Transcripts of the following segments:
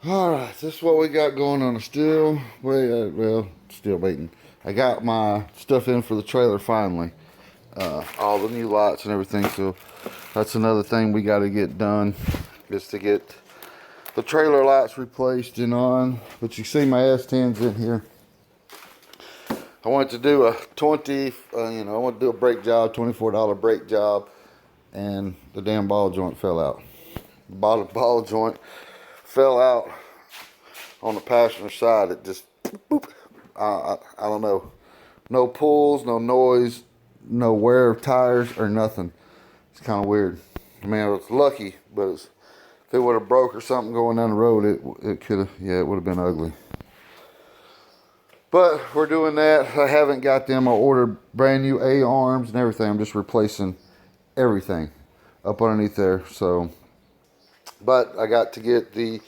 All right, this is what we got going on. Still, still waiting. I got my stuff in for the trailer finally. All the new lights and everything. So that's another thing we got to get done, is to get the trailer lights replaced and on. But you see my S10s in here. I wanted to do a 20, I want to do a brake job, $24 brake job, and the damn ball joint fell out. The bottom ball joint fell out on the passenger side. It just, boop. I don't know. No pulls, no noise, no wear of tires or nothing. It's kind of weird. I mean, I was lucky, but if it would have broke or something going down the road, it could have, yeah, it would have been ugly. But we're doing that. I haven't got them. I ordered brand new A-arms and everything. I'm just replacing everything up underneath there. So, but I got to get the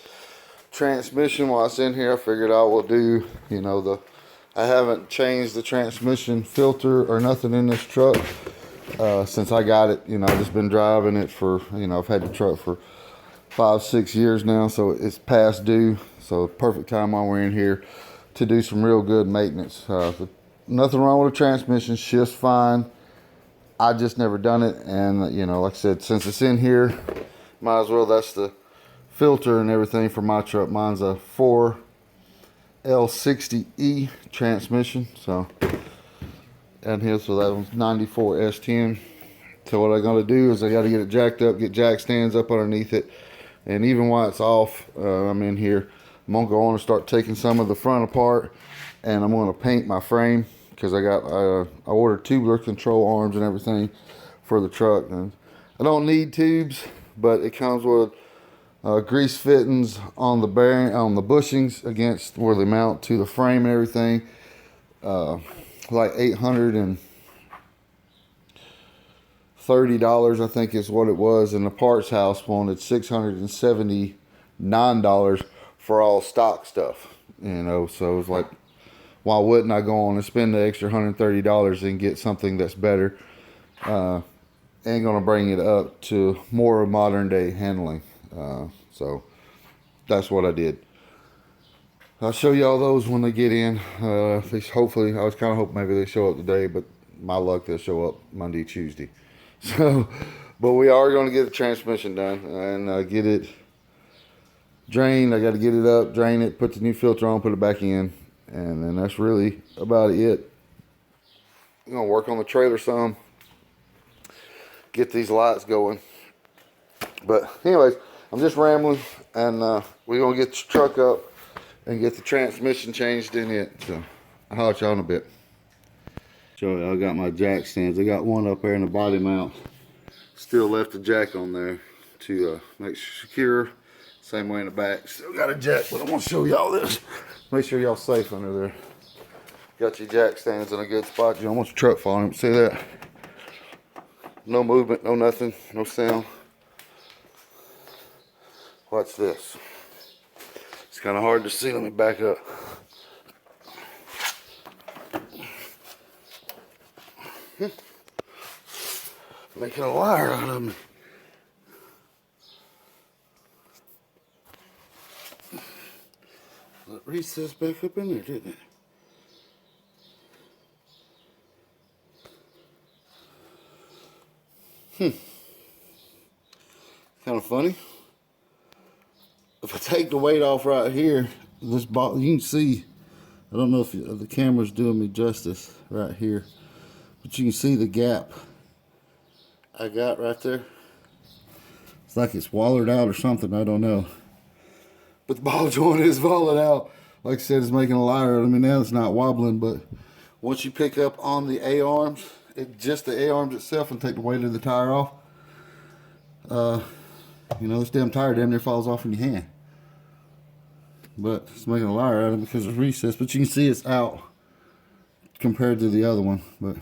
transmission while it's in here. I figured I will do, I haven't changed the transmission filter or nothing in this truck since I got it. I've just been driving it for, I've had the truck for 5-6 years now, so it's past due. So perfect time while we're in here to do some real good maintenance. Nothing wrong with the transmission, shifts fine. I just never done it, and like I said, since it's in here, might as well. That's the filter and everything for my truck. Mine's a 4L60-E transmission. So, and here, so that one's 94 S10. So what I gotta do is I gotta get it jacked up, get jack stands up underneath it, and even while it's off, I'm in here. I'm gonna go on and start taking some of the front apart, and I'm gonna paint my frame because I ordered tubular control arms and everything for the truck, and I don't need tubes, but it comes with grease fittings on the bearing, on the bushings against where they mount to the frame and everything. Like $830, I think is what it was, and the parts house wanted $679 for all stock stuff. So it's like, why wouldn't I go on and spend the extra $130 and get something that's better and gonna bring it up to more modern day handling. So that's what I did. I'll show y'all those when they get in. Hopefully, I was kind of hoping maybe they show up today, but my luck, they'll show up Monday, Tuesday. So, but we are going to get the transmission done and get it drained. I got to get it up, drain it, put the new filter on, put it back in, and then that's really about it. I'm going to work on the trailer some, get these lights going. But anyways, I'm just rambling, and we're going to get the truck up and get the transmission changed in it. So I'll holler at y'all in a bit. Show you, I got my jack stands. I got one up there in the body mount. Still left a jack on there to make sure secure. Same way in the back. Still got a jack, but I want to show y'all this. Make sure y'all safe under there. Got your jack stands in a good spot. You don't want your truck falling. See that? No movement, no nothing, no sound. Watch this. It's kind of hard to see. Let me back up. Making a liar out of me. That recess back up in there, didn't it? Kind of funny. If I take the weight off right here, this ball, you can see, I don't know if the camera's doing me justice right here, but you can see the gap I got right there. It's like it's wallered out or something, I don't know. But the ball joint is falling out. Like I said, it's making a liar out of me now. It's not wobbling, but once you pick up on the A-arms, just the A-arms itself, and take the weight of the tire off, this damn tire damn near falls off in your hand. But it's making a liar out of it because it's recessed. But you can see it's out compared to the other one. But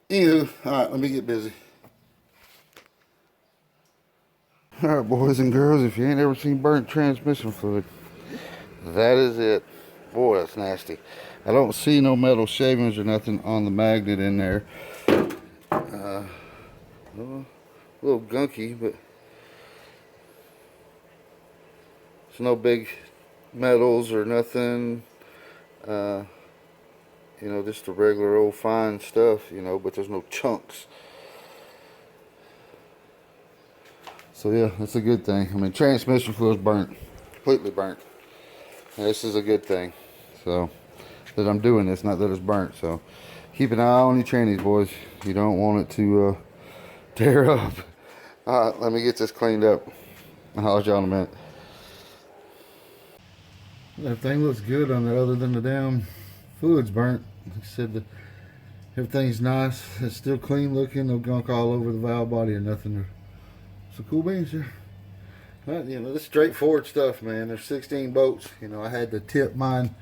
anywho, alright, let me get busy. Alright, boys and girls, if you ain't ever seen burnt transmission fluid, that is it. Boy, that's nasty. I don't see no metal shavings or nothing on the magnet in there. A little gunky, but There's no big metals or nothing. You know, just the regular old fine stuff, you know, but there's no chunks. So yeah, that's a good thing. I mean, transmission fluid's burnt, completely burnt. And this is a good thing. So that I'm doing this, not that it's burnt. So keep an eye on your trannies, boys. You don't want it to tear up. All right, let me get this cleaned up. I'll holler at y'all in a minute. Everything looks good on there, other than the damn fluid's burnt. Like I said, everything's nice. It's still clean looking. No gunk all over the valve body or nothing. So cool beans here. But, you know, this straightforward stuff, man. There's 16 bolts. You know, I had to tip mine,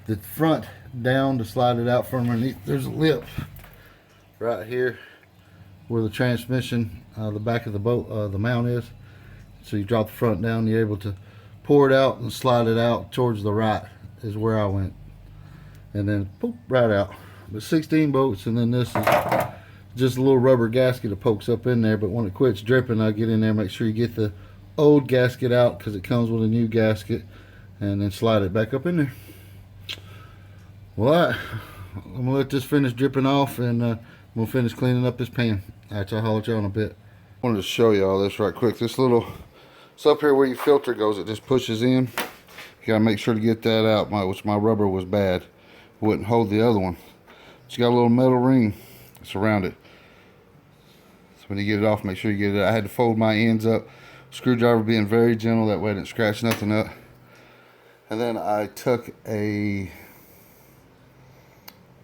the front down to slide it out from underneath. There's a lip right here where the transmission, the back of the bolt, the mount is. So you drop the front down, you're able to pour it out and slide it out towards the right is where I went. And then poop, right out. But 16 bolts, and then this is just a little rubber gasket that pokes up in there. But when it quits dripping, I get in there, make sure you get the old gasket out because it comes with a new gasket, and then slide it back up in there. Well, all right, I'm gonna let this finish dripping off, and we'll finish cleaning up this pan. All right, so I'll holler at y'all in a bit. I wanted to show y'all this right quick. This little, it's up here where your filter goes. It just pushes in. You gotta make sure to get that out. Which my rubber was bad. Wouldn't hold the other one. It's got a little metal ring that's around it. So when you get it off, make sure you get it out. I had to fold my ends up. Screwdriver being very gentle, that way I didn't scratch nothing up. And then I took a,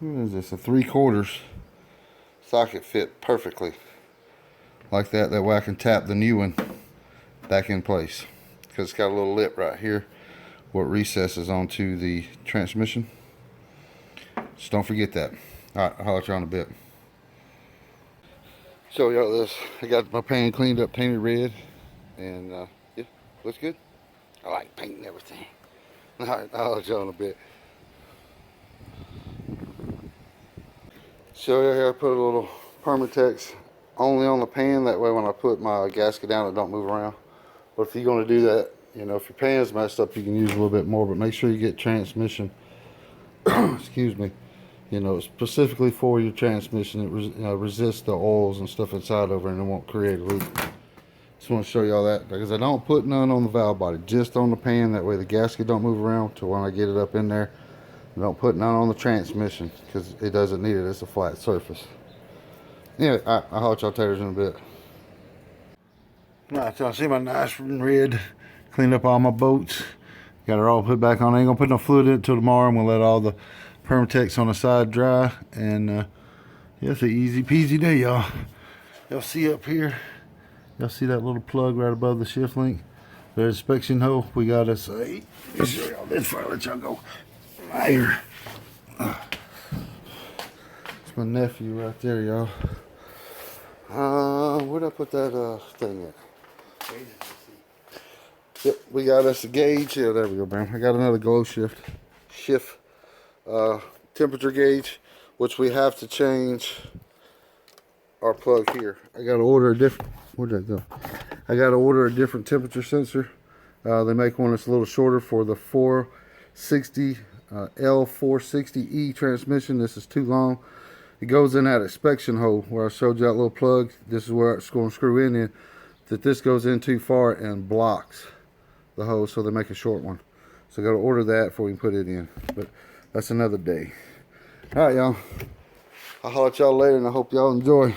what is this, a 3/4 socket, fit perfectly like that. That way I can tap the new one back in place, because it's got a little lip right here where it recesses onto the transmission. Just don't forget that. All right, I'll holler at you in a bit. Show y'all this. I got my pan cleaned up, painted red, and yeah, looks good. I like painting everything. All right, I'll holler at y'all in a bit. Show you how I put a little Permatex only on the pan. That way when I put my gasket down, it don't move around. But if you're going to do that, you know, if your pan's messed up, you can use a little bit more. But make sure you get transmission, excuse me, you know, specifically for your transmission. It resists the oils and stuff inside over, and it won't create a leak. Just want to show y'all that, because I don't put none on the valve body, just on the pan. That way the gasket don't move around till when I get it up in there. I don't put none on the transmission because it doesn't need it. It's a flat surface. Anyway, I'll holler at y'all taters in a bit. Alright, so I see my nice red. Cleaned up all my bolts. Got it all put back on. I ain't gonna put no fluid in it till tomorrow. I'm gonna let all the Permatex on the side dry, and yeah, it's an easy peasy day, y'all. Y'all see up here, y'all see that little plug right above the shift link? There's a inspection hole. We got us a, let's show y'all this before I let y'all go. Right here. It's my nephew right there, y'all. Where'd I put that thing at? Yep, we got us a gauge. Yeah, there we go, man. I got another glow shift temperature gauge, which we have to change our plug here. I got to order a different, where'd that go? I got to order a different temperature sensor. They make one that's a little shorter for the 460 transmission. This is too long. It goes in that inspection hole where I showed you that little plug. This is where it's going to screw in. That this goes in too far and blocks the hose, so they make a short one. So I got to order that before we can put it in. But that's another day. All right, y'all. I'll holler at y'all later, and I hope y'all enjoy.